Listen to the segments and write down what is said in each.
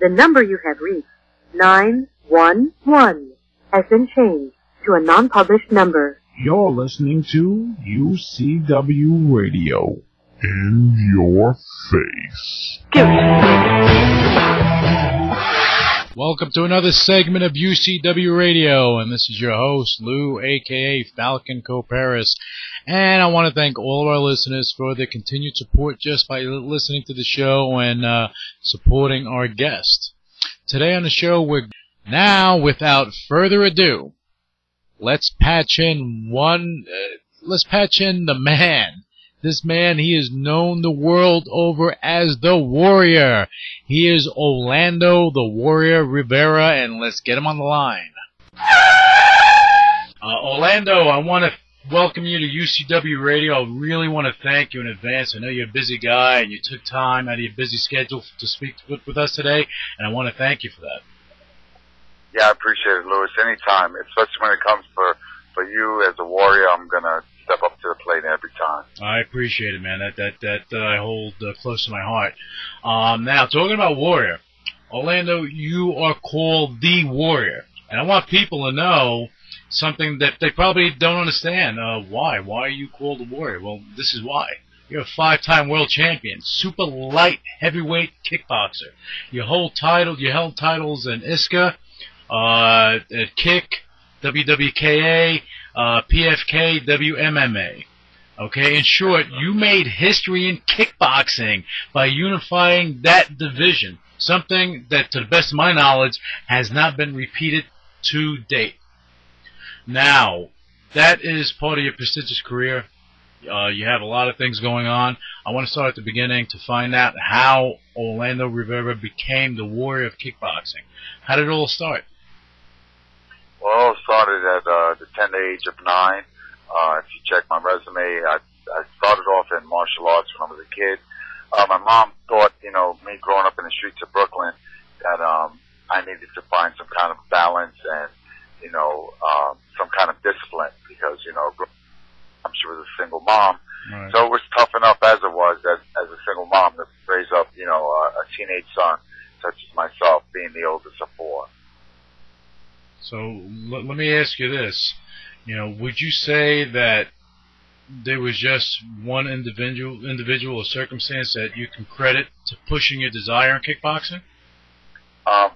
The number you have reached, 911, has been changed to a non-published number. You're listening to UCW Radio. In your face. Welcome to another segment of UCW Radio, and this is your host, Lou, a.k.a. Falcon Coparis. And I want to thank all of our listeners for their continued support just by listening to the show and supporting our guest. Today on the show, now, without further ado, let's patch in the man. This man, he is known the world over as the Warrior. He is Olando, the Warrior Rivera, and let's get him on the line. Olando, I want to welcome you to UCW Radio. I really want to thank you in advance. I know you're a busy guy, and you took time out of your busy schedule to speak with us today, and I want to thank you for that. Yeah, I appreciate it, Louis. Anytime, especially when it comes for you as a Warrior, I'm going to step up to the plate every time. I appreciate it, man. That I hold close to my heart. Now, talking about Warrior, Olando, you are called the Warrior, and I want people to know something that they probably don't understand. Why? Why are you called the Warrior? Well, this is why. You're a 5-time world champion, super light heavyweight kickboxer. You held titles in ISCA, at Kick, WWKA, PFK, WMMA. Okay, in short, you made history in kickboxing by unifying that division, something that, to the best of my knowledge, has not been repeated to date. Now, that is part of your prestigious career. You have a lot of things going on. I want to start at the beginning to find out how Olando Rivera became the Warrior of kickboxing. How did it all start? Well, it all started at the tender age of 9. If you check my resume, I started off in martial arts when I was a kid. My mom thought, me growing up in the streets of Brooklyn, that I needed to find some kind of balance and, some kind of discipline because, she was a single mom. Right. So it was tough enough as it was as a single mom to raise up, a teenage son such as myself, being the oldest of 4. So let me ask you this. Would you say that there was just one individual or circumstance that you can credit to pushing your desire in kickboxing? Well,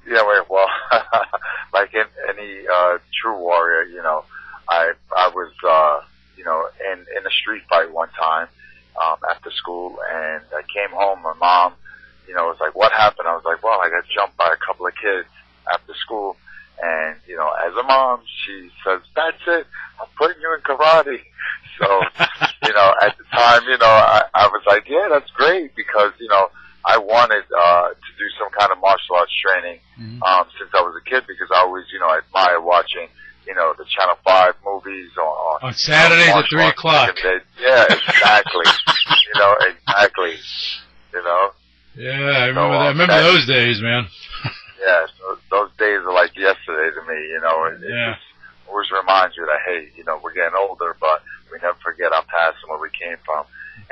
like any true warrior, I was, in a street fight one time after school, and I came home. My mom, was like, "What happened?" I was like, "Well, I got jumped by a couple of kids after school." And, as a mom, she says, "That's it. I'm putting you in karate." So, at the time, I was like, yeah, that's great because, I wanted to do some kind of martial arts training since I was a kid because I always, admire watching, the Channel 5 movies on Saturdays at 3 o'clock. Yeah, exactly. Exactly. Yeah, I remember that. I remember those days, man. Yeah, so those days are like yesterday to me, It just always reminds you that, hey, we're getting older, but we never forget our past and where we came from.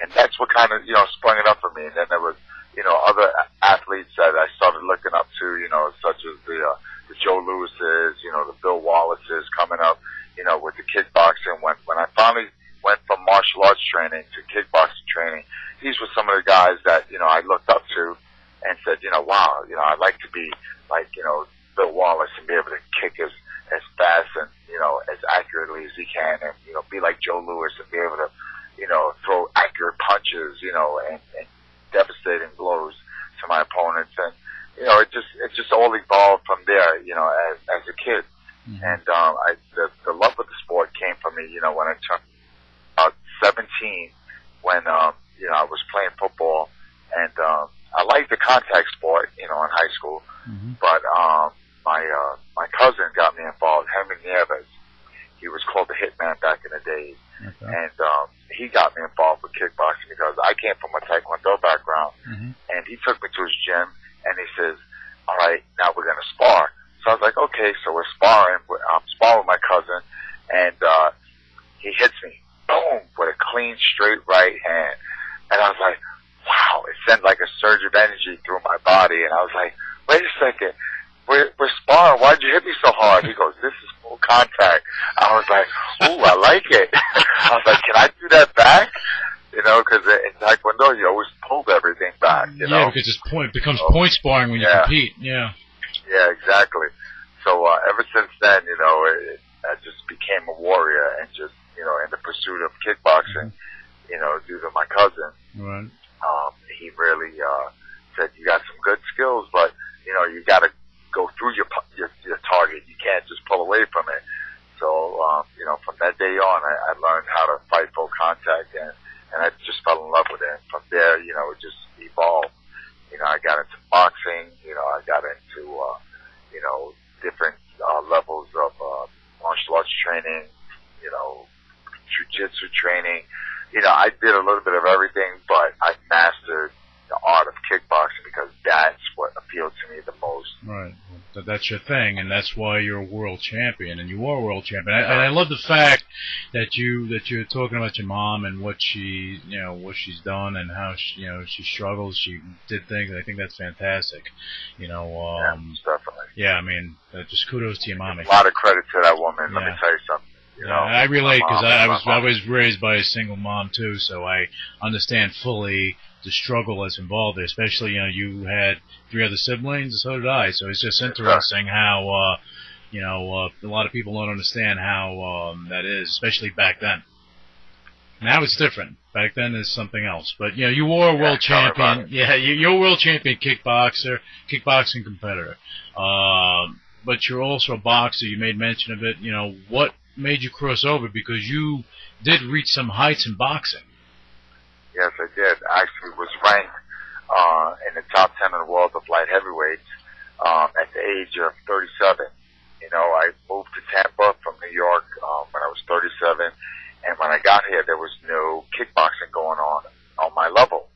And that's what kind of, sprung it up for me. And then there was, other athletes that I started looking up to, such as the Joe Lewises, the Bill Wallaces coming up, with the kickboxing. When I finally went from martial arts training to kickboxing training, these were some of the guys that, I looked up to and said, wow, I'd like to be like, Bill Wallace and be able to kick as fast and, as accurately as he can and, be like Joe Lewis and be able to, throw accurate punches, and devastating blows to my opponents. And, it just all evolved from there, as a kid. Mm-hmm. And, the love of the sport came from me, when I turned 17, when, I was playing football and, I liked the contact sport, in high school, but my cousin got me involved, Henry Nieves. He was called the Hitman back in the days, and he got me involved with kickboxing because I came from a Taekwondo background, and he took me to his gym, and he says, "All right, now we're gonna spar." So I was like, "Okay," so we're sparring. I'm sparring with my cousin, and he hits me, boom, with a clean, straight right hand, and I was like, wow, it sent like a surge of energy through my body, and I was like, wait a second. We're sparring. Why'd you hit me so hard? He goes, this is full contact. I was like, ooh, I like it. I was like, can I do that back? You know, because in Taekwondo, you always pulled everything back, you know? Yeah, because it becomes point sparring when you compete, yeah. Yeah, exactly. So ever since then, you know, I just became a warrior and just, you know, in the pursuit of kickboxing, you know, due to my cousin. Right. He really said, you got some good skills, but, you know, you got to go through your target. You can't just pull away from it. So, you know, from that day on, I learned how to fight full contact, and I just fell in love with it. And from there, you know, it just evolved. You know, I got into boxing. You know, I got into, you know, different levels of martial arts training, you know, jiu-jitsu training. You know, I did a little bit of everything, but I mastered the art of kickboxing because that's what appealed to me the most. Right. That's your thing, and that's why you're a world champion, and you are a world champion. And I love the fact that you're talking about your mom and what she, you know, what she's done and how she, you know, she struggles, she did things. I think that's fantastic. You know, yeah, definitely. Yeah, I mean, just kudos to your mommy. A lot of credit to that woman. Let me tell you something. You know, I relate because I was raised by a single mom too, so I understand fully the struggle that's involved there. Especially, you know, you had 3 other siblings, and so did I. So it's just interesting how, you know, a lot of people don't understand how that is, especially back then. Now it's different. Back then is something else. But you know, you were a world champion. Yeah, you're a world champion kickboxing competitor. But you're also a boxer. You made mention of it. You know, what made you cross over? Because you did reach some heights in boxing. Yes, I did. I actually was ranked in the top 10 in the world of light heavyweights at the age of 37. You know, I moved to Tampa from New York when I was 37, and when I got here, there was no kickboxing going on my level.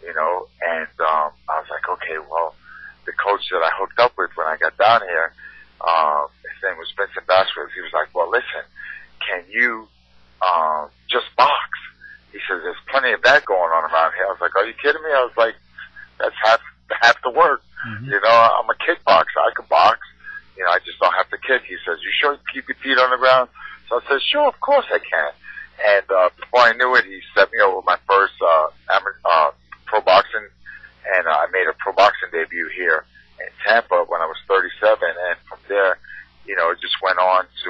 You know, and I was like, okay, well, the coach that I hooked up with when I got down here, his name was Velazquez. He was like, well, listen, can you just box? He says, there's plenty of that going on around here. I was like, are you kidding me? I was like, that's half the work. Mm-hmm. You know, I'm a kickboxer. I can box. You know, I just don't have to kick. He says, you sure you keep your feet on the ground? So I said, sure, of course I can. And before I knew it, he set me up with my first pro boxing, and I made a pro boxing debut here in Tampa when I was 37. And from there, you know, it just went on to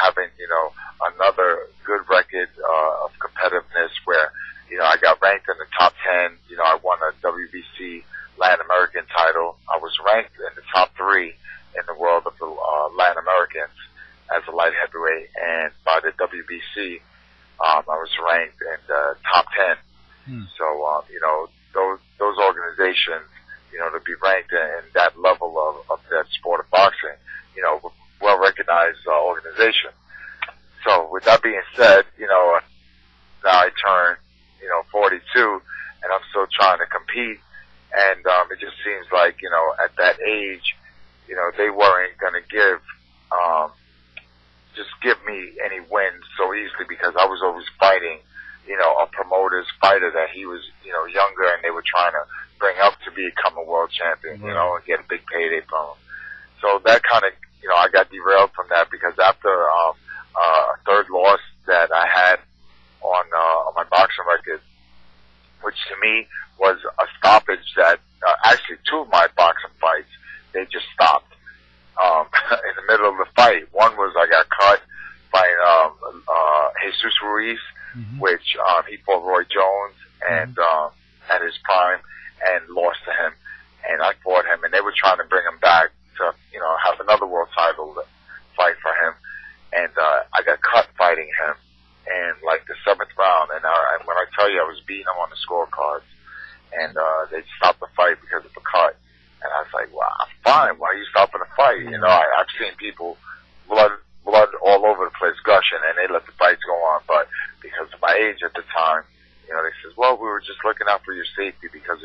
having, you know, another good record of competitiveness where, you know, I got ranked in the top 10. You know, I won a WBC Latin American title. I was ranked in the top 3 in the world of the Latin Americans as a light heavyweight. And by the WBC, I was ranked in the top 10. So, you know, those organizations, you know, to be ranked in that level of that sport of boxing, you know, well-recognized organization. So with that being said, you know, now I turn, you know, 42, and I'm still trying to compete. And it just seems like, you know, at that age, you know, they weren't going to give me any wins so easily because I was always fighting, you know, a promoter's fighter that he was, you know, younger, and they were trying to bring up to become a world champion, you know, and get a big payday from him. So that kind of, you know, I got derailed from that because after a third loss that I had on my boxing record, which to me was a stoppage that actually 2 of my boxing fights, they just stopped in the middle of the fight. One was I got cut by Jesus Ruiz, which he fought Roy Jones and at his prime and lost to him, and I fought him, and they were trying to bring him back to, you know, have another world title fight for him, and I got cut fighting him in like the 7th round, and when I tell you I was beating him on the scorecards, and they stopped the fight because of the cut, and I was like, well, I'm fine, why are you stopping the fight? You know, I've seen people blood all over the place gushing, and they let the fights go on, but because of my age at the time, you know, they says, well, we were just looking out for your safety because